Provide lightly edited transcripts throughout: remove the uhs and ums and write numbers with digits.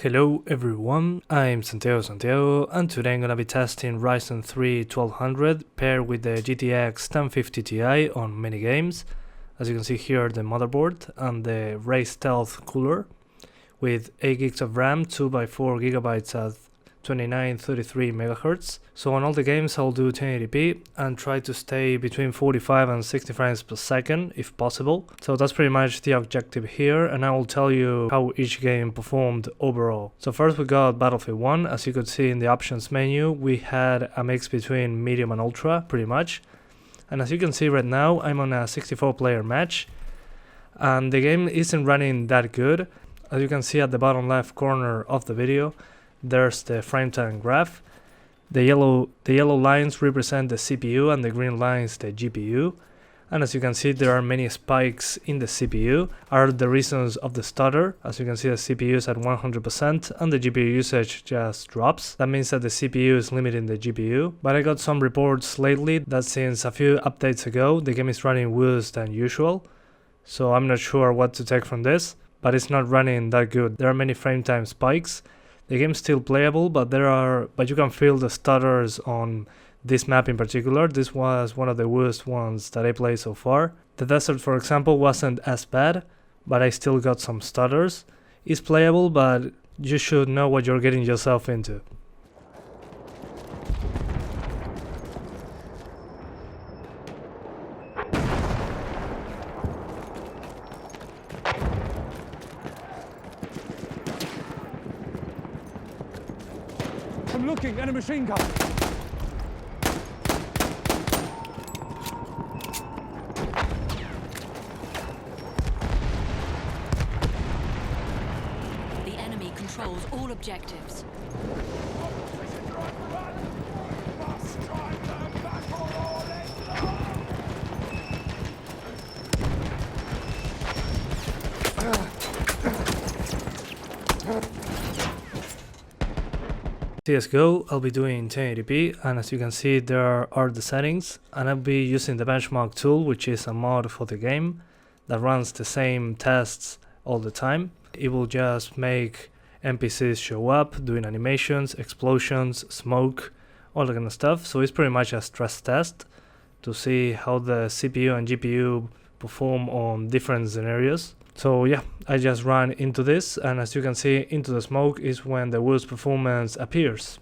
Hello everyone, I'm Santiago and today I'm gonna be testing Ryzen 3 1200 paired with the GTX 1050 Ti on many games. As you can see here, the motherboard and the Wraith Stealth cooler with 8 gigs of RAM, 2x4 gigabytes at 2933 MHz. So on all the games I'll do 1080p and try to stay between 45 and 60 frames per second if possible. So that's pretty much the objective here, and I will tell you how each game performed overall. So first we got Battlefield 1. As you could see in the options menu, we had a mix between medium and ultra pretty much. And as you can see right now, I'm on a 64 player match and the game isn't running that good. As you can see at the bottom left corner of the video, there's the frame time graph. The yellow lines represent the CPU and the green lines the GPU. And as you can see, there are many spikes in the CPU, are the reasons of the stutter. As you can see, the CPU is at 100% and the GPU usage just drops. That means that the CPU is limiting the GPU. But I got some reports lately that since a few updates ago, the game is running worse than usual. So I'm not sure what to take from this, but it's not running that good. There are many frame time spikes. The game's still playable, but you can feel the stutters on this map in particular. This was one of the worst ones that I played so far. The desert, for example, wasn't as bad, but I still got some stutters. It's playable, but you should know what you're getting yourself into. I'm looking at a machine gun. The enemy controls all objectives. CSGO, I'll be doing 1080p, and as you can see there are the settings, and I'll be using the benchmark tool, which is a mod for the game that runs the same tests all the time. It will just make NPCs show up, doing animations, explosions, smoke, all that kind of stuff. So it's pretty much a stress test to see how the CPU and GPU perform on different scenarios. So yeah, I just ran into this, and as you can see, into the smoke is when the worst performance appears.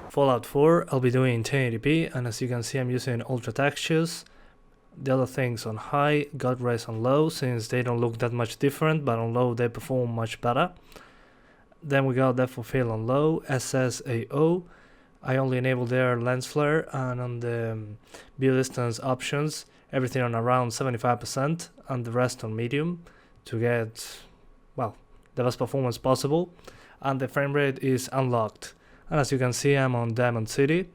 Fallout 4, I'll be doing 1080p, and as you can see I'm using ultra textures. The other things on high, God rays on low, since they don't look that much different, but on low they perform much better. Then we got depth of field on low, SSAO. I only enable there lens flare, and on the view distance options, everything on around 75% and the rest on medium to get, well, the best performance possible. And the frame rate is unlocked. And as you can see, I'm on Diamond City.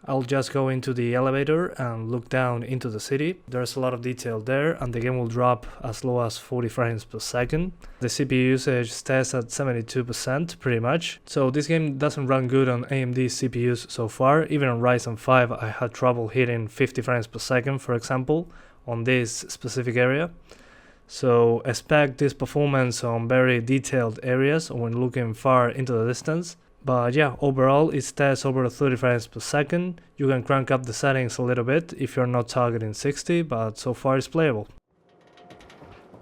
I'll just go into the elevator and look down into the city. There's a lot of detail there, and the game will drop as low as 40 frames per second. The CPU usage stays at 72% pretty much. So this game doesn't run good on AMD CPUs so far. Even on Ryzen 5 I had trouble hitting 50 frames per second, for example, on this specific area. So expect this performance on very detailed areas when looking far into the distance. But yeah, overall it tests over 30 frames per second. You can crank up the settings a little bit if you're not targeting 60, but so far it's playable.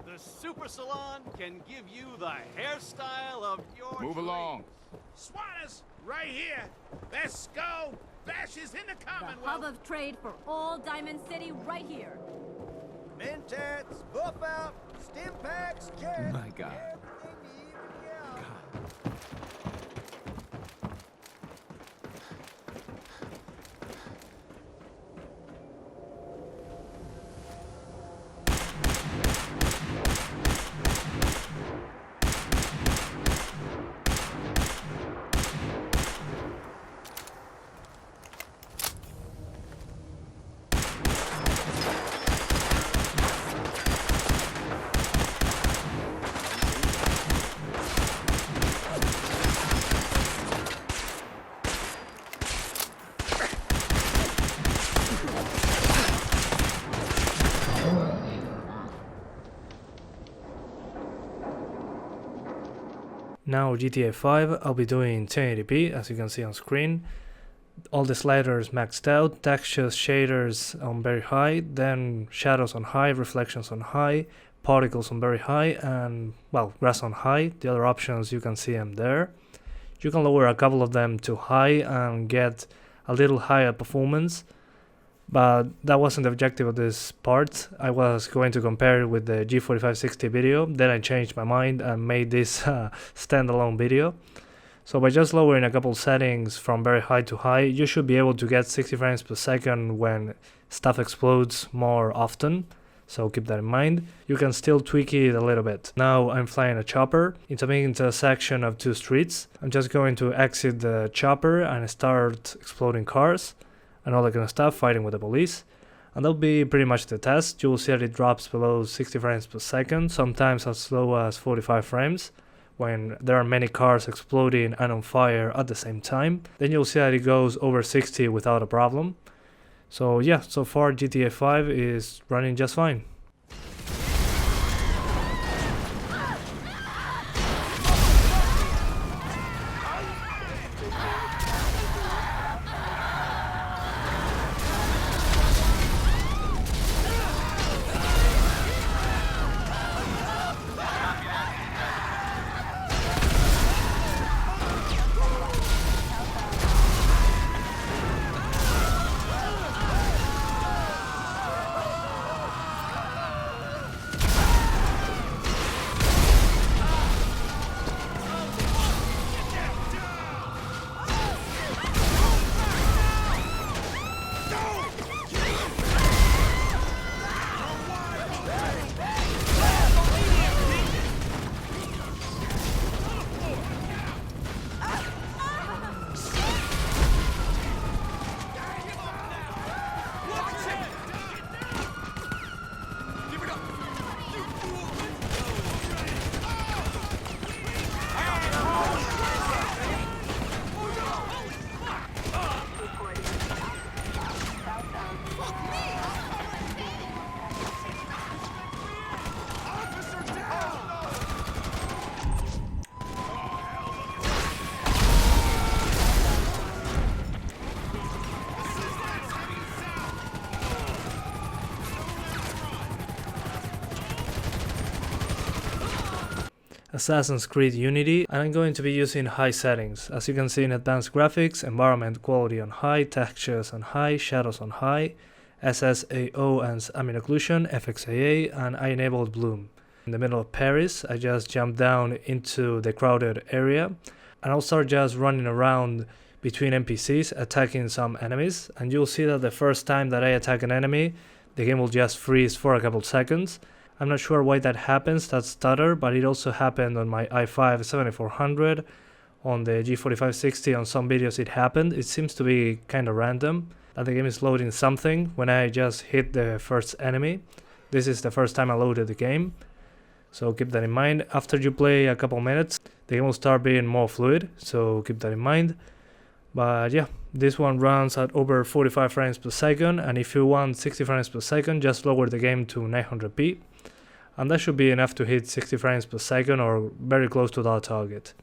The Super Salon can give you the hairstyle of your Move along. Swatters, right here. Let's go. Bashes in the The Commonwealth. hub of trade for all Diamond City right here. Mentats, buff out, stim packs, jet. My God. Everything you even out. Now GTA 5, I'll be doing 1080p as you can see on screen. All the sliders maxed out, textures, shaders on very high, then shadows on high, reflections on high, particles on very high, and well, grass on high. The other options you can see them there. You can lower a couple of them to high and get a little higher performance, but that wasn't the objective of this part. I was going to compare it with the G4560 video, then I changed my mind and made this standalone video. So by just lowering a couple settings from very high to high, you should be able to get 60 frames per second when stuff explodes more often. So keep that in mind. You can still tweak it a little bit. Now I'm flying a chopper. It's a big intersection of two streets. I'm just going to exit the chopper and start exploding cars and all that kind of stuff, fighting with the police. And that'll be pretty much the test. You'll see that it drops below 60 frames per second, sometimes as low as 45 frames, when there are many cars exploding and on fire at the same time. Then you'll see that it goes over 60 without a problem. So yeah, so far GTA 5 is running just fine. Assassin's Creed Unity, and I'm going to be using high settings. As you can see in advanced graphics, environment quality on high, textures on high, shadows on high, SSAO and ambient occlusion, FXAA, and I enabled bloom. In the middle of Paris, I just jumped down into the crowded area, and I'll start just running around between NPCs, attacking some enemies, and you'll see that the first time that I attack an enemy, the game will just freeze for a couple seconds. I'm not sure why that happens, that stutter, but it also happened on my i5-7400, on the G4560, on some videos it happened. It seems to be kinda random, that the game is loading something when I just hit the first enemy. This is the first time I loaded the game, so keep that in mind. After you play a couple minutes, the game will start being more fluid, so keep that in mind. But yeah, this one runs at over 45 frames per second, and if you want 60 frames per second, just lower the game to 900p. and that should be enough to hit 60 frames per second or very close to that target.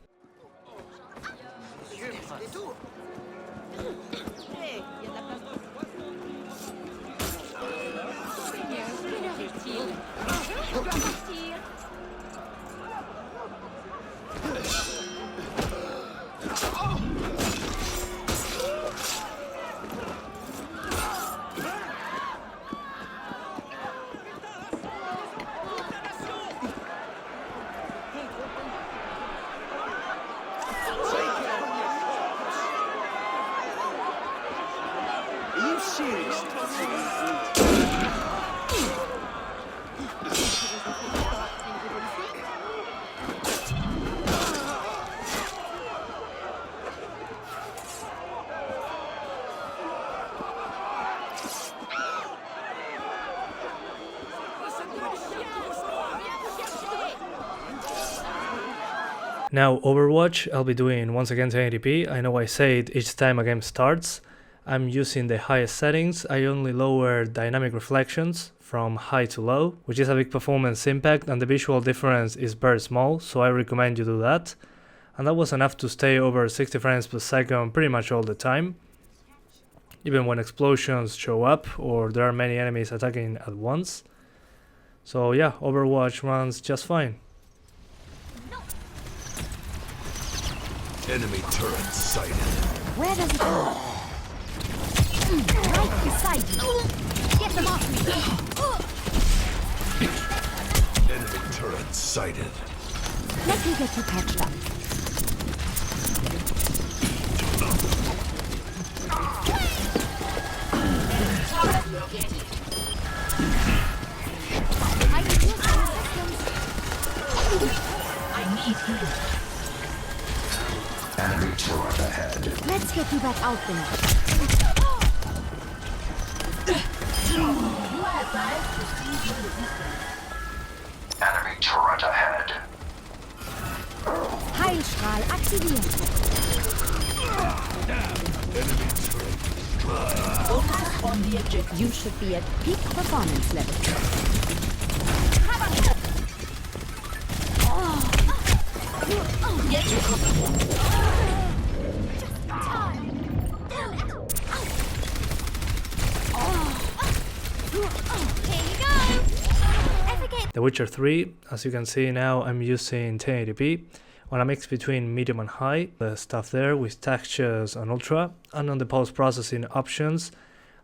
Now Overwatch, I'll be doing once again 1080p. I know I say it each time a game starts. I'm using the highest settings. I only lower dynamic reflections from high to low, which is a big performance impact, and the visual difference is very small, so I recommend you do that. And that was enough to stay over 60 frames per second pretty much all the time, even when explosions show up or there are many enemies attacking at once. So yeah, Overwatch runs just fine. Enemy turret sighted. Where does it go? Right beside you. Get them off me. Enemy turret sighted. Let me get you patched up. I can use some assistance. I need healing. Enemy turret ahead. Let's get you back out there. Enemy turret ahead. Heilstrahl aktiviert. Enemy turret. Focus on the objective. You should be at peak performance level. The Witcher 3, as you can see now, I'm using 1080p on a mix between medium and high, the stuff there with textures on ultra, and on the post-processing options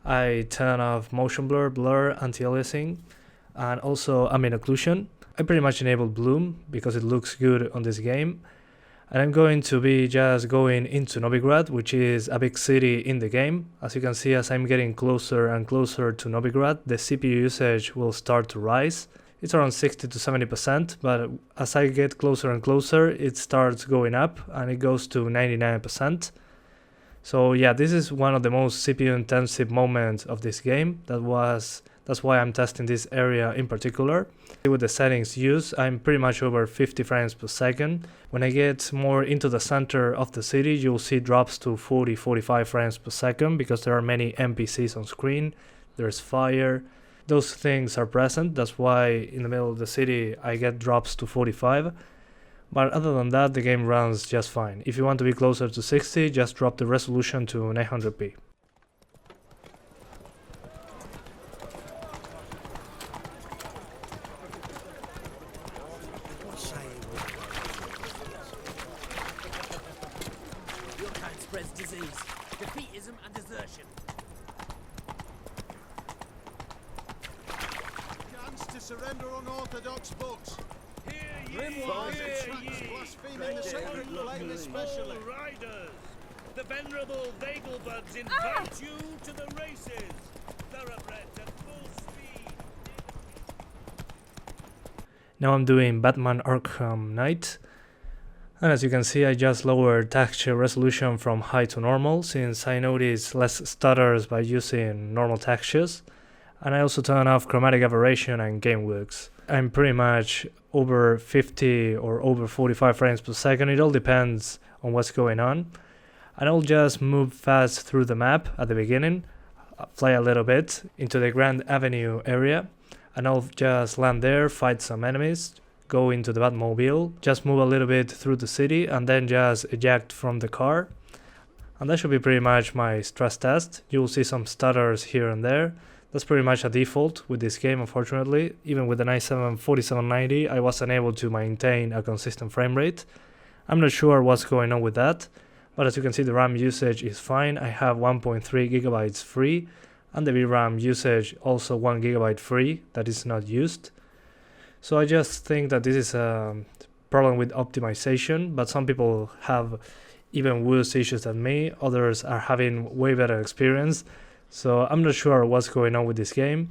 I turn off motion blur, anti-aliasing, and also ambient occlusion. I pretty much enabled bloom because it looks good on this game, and I'm going to be just going into Novigrad, which is a big city in the game. As you can see, as I'm getting closer and closer to Novigrad, the CPU usage will start to rise. It's around 60 to 70%, but as I get closer and closer, it starts going up and it goes to 99%. So yeah, this is one of the most CPU intensive moments of this game. That's why I'm testing this area in particular. With the settings used, I'm pretty much over 50 frames per second. When I get more into the center of the city, you'll see drops to 40-45 frames per second because there are many NPCs on screen. There's fire. Those things are present. That's why in the middle of the city I get drops to 45. But other than that, the game runs just fine. If you want to be closer to 60, just drop the resolution to 900p. Your kind spreads disease, defeatism, and desertion. Chance to surrender unorthodox books. Blaspheming the sacred flame especially. Riders, the venerable Vagelbuds invite you to the races. Thoroughbreds at full speed. Now I'm doing Batman Arkham Knight. And as you can see, I just lowered texture resolution from high to normal, since I notice less stutters by using normal textures. And I also turn off chromatic aberration and game looks. I'm pretty much over 50 or over 45 frames per second. It all depends on what's going on. And I'll just move fast through the map at the beginning, fly a little bit into the Grand Avenue area, and I'll just land there, fight some enemies, go into the Batmobile, just move a little bit through the city, and then just eject from the car. And that should be pretty much my stress test. You'll see some stutters here and there. That's pretty much a default with this game, unfortunately. Even with the i7 4790, I wasn't able to maintain a consistent frame rate. I'm not sure what's going on with that, but as you can see, the RAM usage is fine. I have 1.3 gigabytes free, and the VRAM usage also 1 gigabyte free that is not used. So I just think that this is a problem with optimization, but some people have even worse issues than me. Others are having way better experience. So I'm not sure what's going on with this game.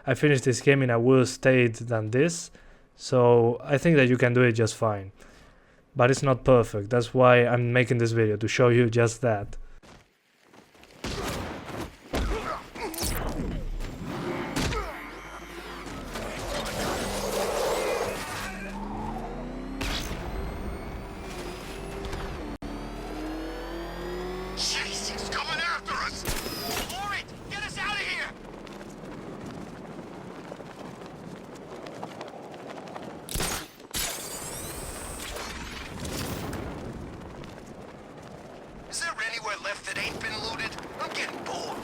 I finished this game in a worse state than this, so I think that you can do it just fine. But it's not perfect. That's why I'm making this video, to show you just that. Jesus, coming after us! All right, get us out of here! Is there anywhere left that ain't been looted? I'm getting bored.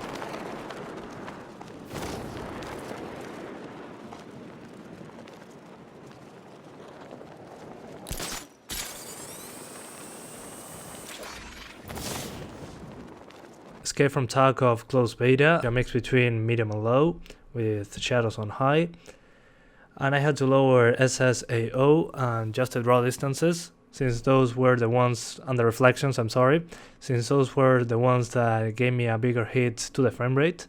Escape from Tarkov closed beta, a mix between medium and low, with shadows on high. And I had to lower SSAO and adjusted draw distances, since those were the ones, and the reflections, since those were the ones that gave me a bigger hit to the frame rate.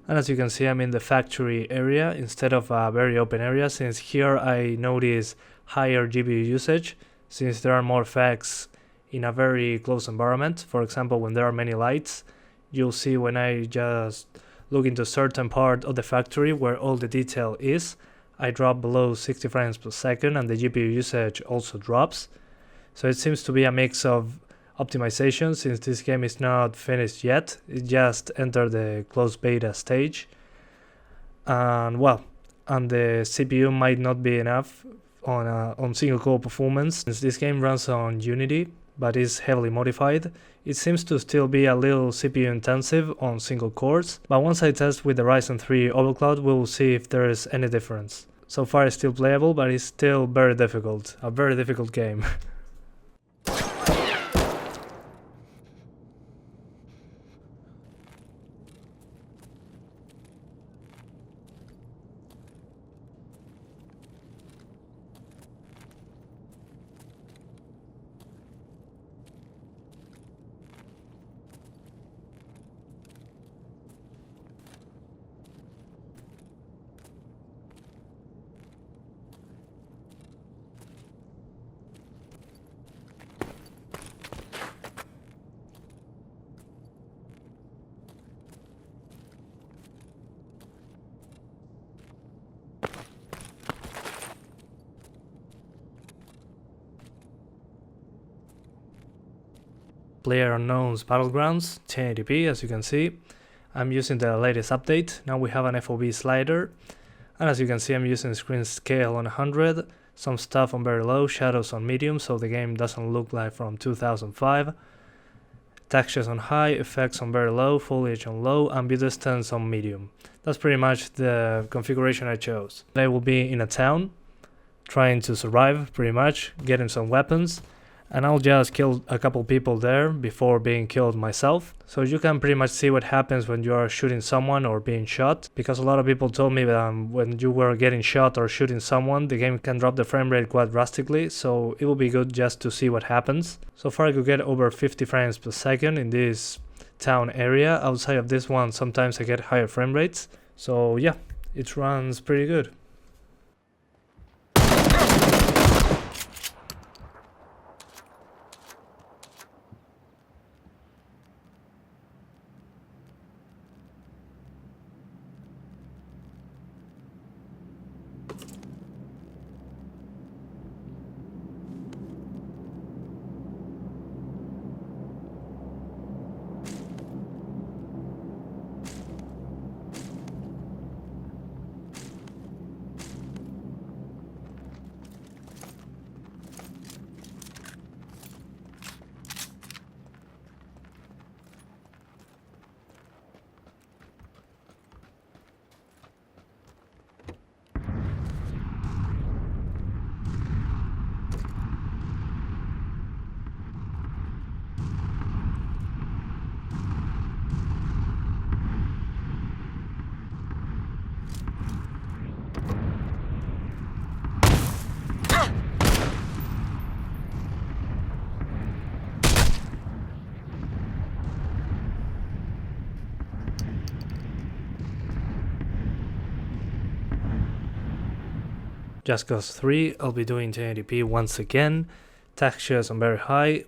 And as you can see, I'm in the factory area instead of a very open area, since here I notice higher GPU usage, since there are more effects in a very close environment. For example, when there are many lights, you'll see when I just look into a certain part of the factory where all the detail is, I drop below 60 frames per second and the GPU usage also drops. So it seems to be a mix of optimization, since this game is not finished yet. It just entered the closed beta stage. And well, and the CPU might not be enough on single core performance, since this game runs on Unity but is heavily modified. It seems to still be a little CPU intensive on single cores, but once I test with the Ryzen 3 overclock, we will see if there is any difference. So far it's still playable, but it's still very difficult, a very difficult game. PlayerUnknown's Battlegrounds 1080p, as you can see. I'm using the latest update. Now we have an FOV slider, and as you can see, I'm using screen scale on 100, some stuff on very low, shadows on medium, so the game doesn't look like from 2005. Textures on high, effects on very low, foliage on low, and view distance on medium. That's pretty much the configuration I chose. I will be in a town, trying to survive, pretty much, getting some weapons, and I'll just kill a couple people there before being killed myself. So you can pretty much see what happens when you are shooting someone or being shot, because a lot of people told me that when you were getting shot or shooting someone, the game can drop the frame rate quite drastically, so it will be good just to see what happens. So far I could get over 50 frames per second in this town area. Outside of this one, sometimes I get higher frame rates. So yeah, it runs pretty good. Just Cause 3, I'll be doing 1080p once again, textures on very high,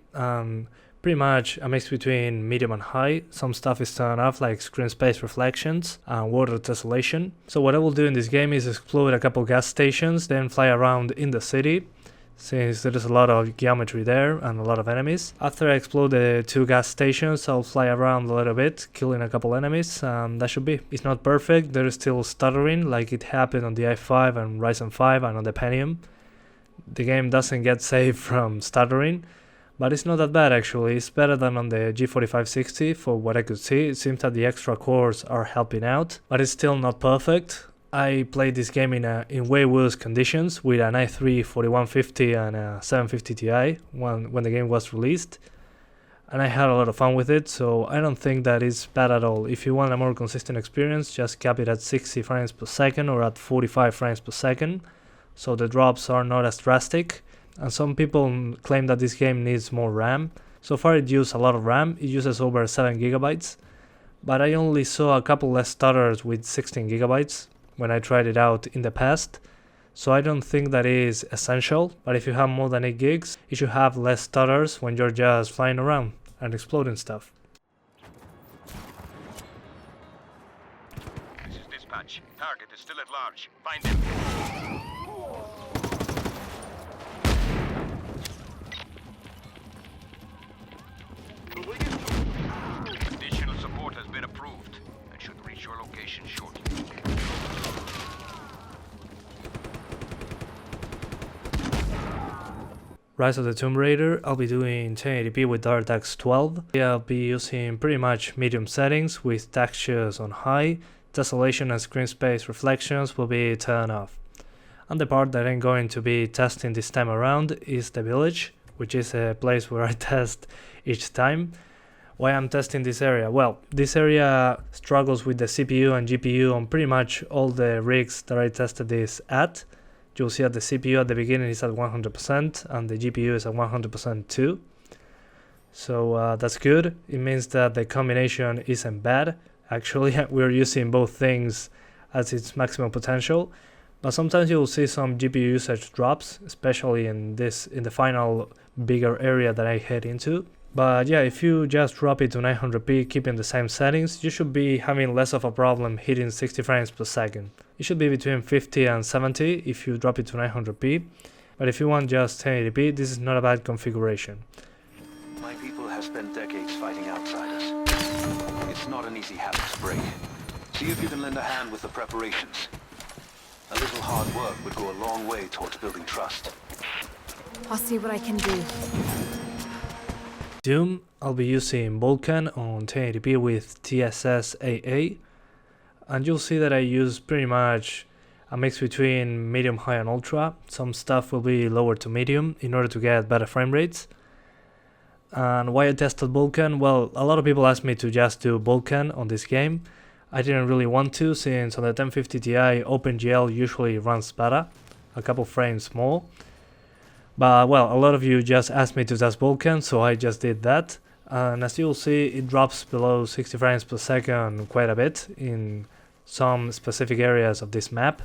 pretty much a mix between medium and high. Some stuff is turned off like screen space reflections and water tessellation. So what I will do in this game is explode a couple gas stations, then fly around in the city, since there is a lot of geometry there and a lot of enemies. After I explode the 2 gas stations, I'll fly around a little bit, killing a couple enemies, and that should be. It's not perfect, there is still stuttering like it happened on the i5 and Ryzen 5 and on the Pentium. The game doesn't get saved from stuttering, but it's not that bad actually. It's better than on the G4560 for what I could see. It seems that the extra cores are helping out, but it's still not perfect. I played this game in way worse conditions with an i3 4150 and a 750 Ti when the game was released, and I had a lot of fun with it, so I don't think that is bad at all. If you want a more consistent experience, just cap it at 60 frames per second or at 45 frames per second, so the drops are not as drastic. And some people claim that this game needs more RAM. So far it uses a lot of RAM, it uses over 7 GB, but I only saw a couple less stutters with 16 GB when I tried it out in the past, so I don't think that is essential. But if you have more than 8 gigs, you should have less stutters when you're just flying around and exploding stuff. This is dispatch. Target is still at large. Find him. Additional support has been approved and should reach your location shortly. Rise of the Tomb Raider, I'll be doing 1080p with DirectX 12. I'll be using pretty much medium settings with textures on high, tessellation and screen space reflections will be turned off. And the part that I'm going to be testing this time around is the village, which is a place where I test each time. Why I'm testing this area? Well, this area struggles with the CPU and GPU on pretty much all the rigs that I tested this at. You'll see that the CPU at the beginning is at 100% and the GPU is at 100% too. So that's good. It means that the combination isn't bad. Actually, we're using both things at its maximum potential. But sometimes you'll see some GPU usage drops, especially in the final bigger area that I head into. But yeah, if you just drop it to 900p, keeping the same settings, you should be having less of a problem hitting 60 frames per second. It should be between 50 and 70 if you drop it to 900p, but if you want just 1080p, this is not a bad configuration. My people have spent decades fighting outsiders. It's not an easy habit to break. See if you can lend a hand with the preparations. A little hard work would go a long way towards building trust. I'll see what I can do. Doom, I'll be using Vulkan on 1080p with TSS AA, and you'll see that I use pretty much a mix between medium, high and ultra. Some stuff will be lower to medium in order to get better frame rates. And why I tested Vulkan? Well, a lot of people asked me to just do Vulkan on this game. I didn't really want to, since on the 1050 Ti OpenGL usually runs better, a couple frames more. But well, a lot of you just asked me to test Vulkan, so I just did that. And as you'll see, it drops below 60 frames per second quite a bit in some specific areas of this map.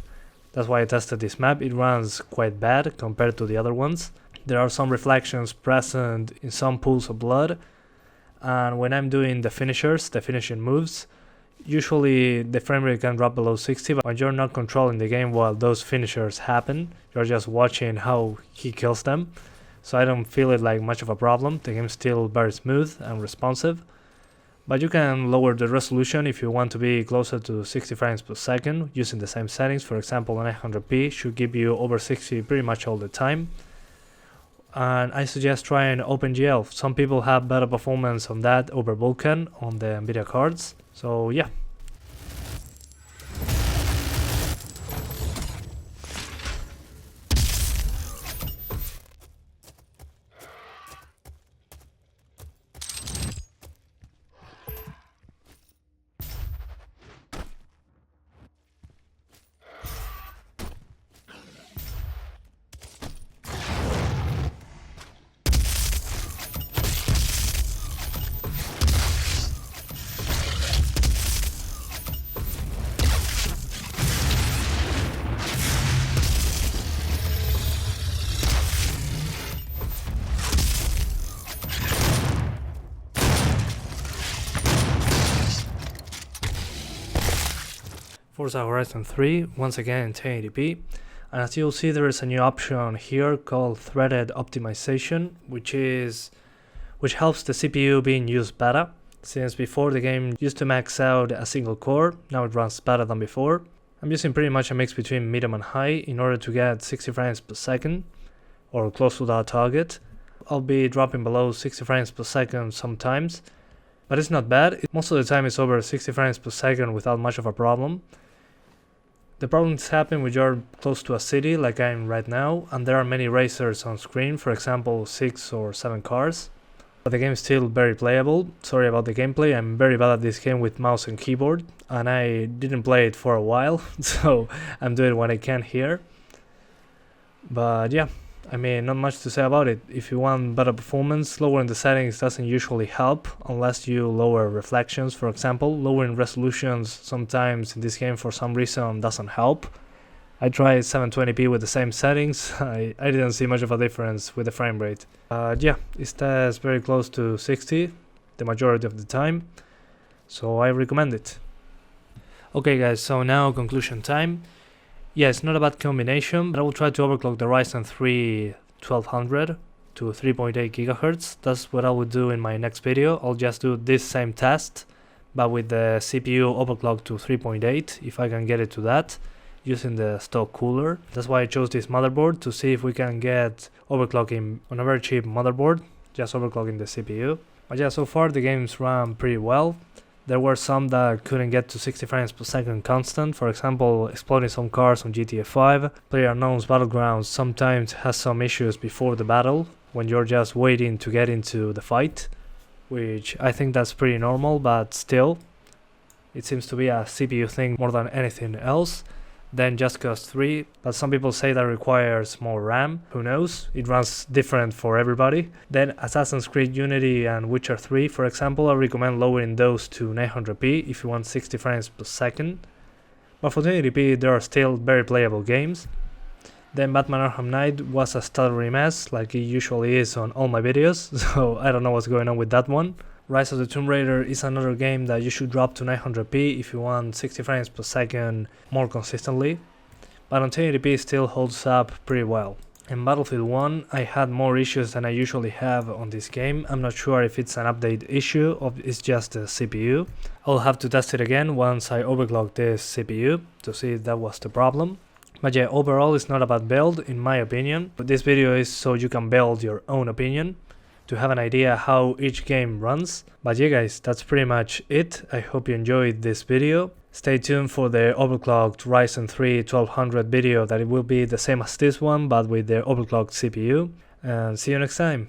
That's why I tested this map. It runs quite bad compared to the other ones. There are some reflections present in some pools of blood. And when I'm doing the finishers, the finishing moves, usually the frame rate can drop below 60, but when you're not controlling the game while those finishers happen, you're just watching how he kills them. So I don't feel it like much of a problem. The game's still very smooth and responsive. But you can lower the resolution if you want to be closer to 60 frames per second using the same settings. For example, 900p should give you over 60 pretty much all the time. And I suggest trying OpenGL. Some people have better performance on that over Vulkan on the NVIDIA cards. So yeah. Forza Horizon 3, once again in 1080p. And as you'll see, there is a new option here called threaded optimization, which helps the CPU being used better. Since before the game used to max out a single core, now it runs better than before. I'm using pretty much a mix between medium and high in order to get 60 frames per second, or close to that target. I'll be dropping below 60 frames per second sometimes, but it's not bad. Most of the time it's over 60 frames per second without much of a problem. The problems happen when you're close to a city like I am right now, and there are many racers on screen, for example 6 or 7 cars. But the game is still very playable. Sorry about the gameplay, I'm very bad at this game with mouse and keyboard, and I didn't play it for a while, so I'm doing what I can here. But yeah, I mean, not much to say about it. If you want better performance, lowering the settings doesn't usually help unless you lower reflections, for example. Lowering resolutions sometimes in this game for some reason doesn't help. I tried 720p with the same settings. I didn't see much of a difference with the frame rate. Yeah, it stays very close to 60 the majority of the time, so I recommend it. Okay guys, so now conclusion time. Yeah, it's not a bad combination, but I will try to overclock the Ryzen 3 1200 to 3.8 GHz. That's what I will do in my next video. I'll just do this same test, but with the CPU overclocked to 3.8, if I can get it to that, using the stock cooler. That's why I chose this motherboard, to see if we can get overclocking on a very cheap motherboard, just overclocking the CPU. But yeah, so far the games ran pretty well. There were some that couldn't get to 60 frames per second constant, for example exploding some cars on GTA 5. PlayerUnknown's Battlegrounds sometimes has some issues before the battle, when you're just waiting to get into the fight, which I think that's pretty normal, but still, it seems to be a CPU thing more than anything else. Then Just Cause 3, but some people say that requires more RAM. Who knows? It runs different for everybody. Then Assassin's Creed Unity and Witcher 3, for example, I recommend lowering those to 900p if you want 60 frames per second. But for 1080p, there are still very playable games. Then Batman Arkham Knight was a stuttery mess, like it usually is on all my videos, so I don't know what's going on with that one. Rise of the Tomb Raider is another game that you should drop to 900p if you want 60 frames per second more consistently, but on 1080p it still holds up pretty well. In Battlefield 1 I had more issues than I usually have on this game. I'm not sure if it's an update issue or it's just the CPU. I'll have to test it again once I overclock this CPU to see if that was the problem. But yeah, overall it's not a bad build in my opinion, but this video is so you can build your own opinion, to have an idea how each game runs. But yeah guys, that's pretty much it. I hope you enjoyed this video. Stay tuned for the overclocked Ryzen 3 1200 video, that it will be the same as this one but with the overclocked CPU. And see you next time.